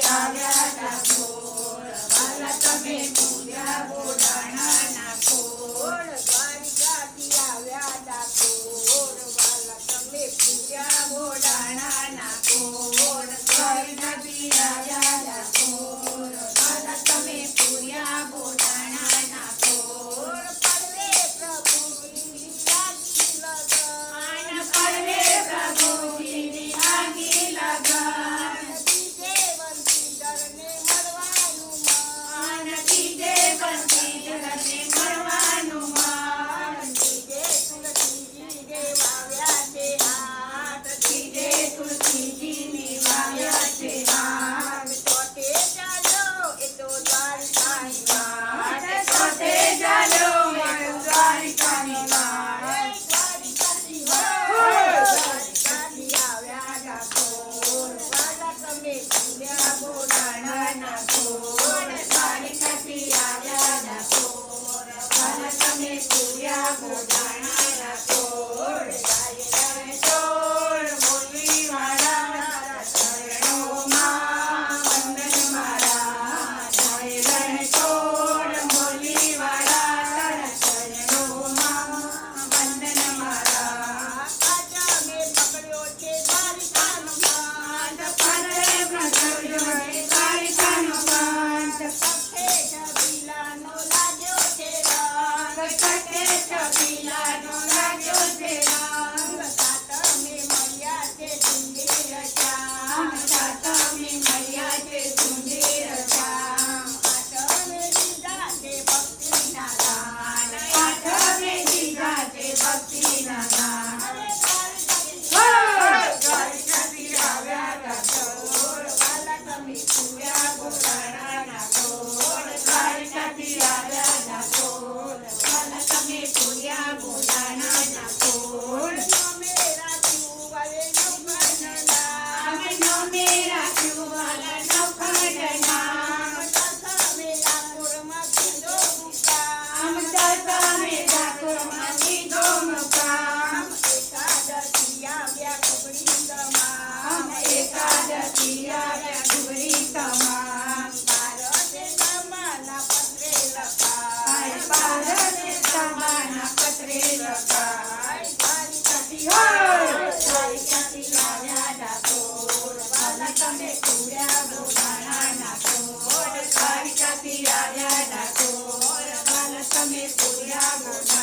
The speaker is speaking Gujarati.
આવ્યા ડાકોર, વાલા તમે પૂર્યા બોડાણાના કોળ. દ્વારિકાથી આવ્યા ડાકોર, વાલા તમે પૂર્યા બોડાણાના કોળ. દ્વારિકાથી આવ્યા ડાકોર, વાલા તમે પૂર્યા બોડાણાના કોળ. પડવે પ્રભુજીની આગી લગન, પડવે પ્રભુજીની આગી લગન. ત્રીજે બંસીધરને મળવાનું મન, ત્રીજે બંસીધરને મળવાનું મન. ત્રીજે તુલસીજી વાવ્યા છે હાથ, ત્રીજે તુલસીજીની વાવ્યા છે હાથ. ચોથે ચાલો એ તો દ્વારકાની વાત, ચોથે ચાલો મારો દ્વારકાની વાત. દ્વારકાથી આવ્યા ડાકોર, વાલા તમે પૂર્યા બોડાણાના કોળ. દ્વારકાથી આવ્યા ડાકોર, વાલા તમે પૂર્યા બોડાણાના કોળ. ગાય ચોર બોલવી વાળા ચરણોમાં વંદન મારા, ગાય ચોર બોલવી વાળા ચરણોમાં વંદન મારા. આજા મેં પકડ્યો છે દ્વારિકાનો પાંથ, પાદરે પકડ્યો છે દ્વારિકાનો પાંથ. કઠે છબીલાનો લાગ્યો છે રંગ, કઠે છબીલાનો લાગ્યો છે રંગ. સાતમે મળ્યા છે સુંદર શ્યામ, સાતમે મળ્યા છે સુંદર શ્યામ. આઠમે દીધા છે ભક્તિના દાન, આઠમે દીધા છે ભક્તિના દાન. દ્વારકાથી આવ્યા ડાકોર, વાલા તમે પૂર્યા બોડાણાના કોળ. દ્વારકાથી આવ્યા ડાકોર, વાલા તમે પૂર્યા બોડાણાના કોળ. નમે રાખ્યું વાલે નવખંડ નામ, નમે રાખ્યું વાલા નવખંડ નામ. દસમે ડાકોરમાં કીધો મુકામ, દસમે ડાકોરમાં કીધો મુકામ. એકાદશી આવ્યા કુબડી તમામ, એકાદશી આવ્યા કુબડી તમામ. ભારતે તમાના પત્રે લખાય, ભારતે તમાના પત્રે લખાય. દ્વારિકાથી આવ્યા ડાકોર, વાલા તમે પૂર્યા બોડાણાના કોળ. દ્વારિકાથી આવ્યા ડાકોર, વાલા તમે પૂર્યા બોડાણાના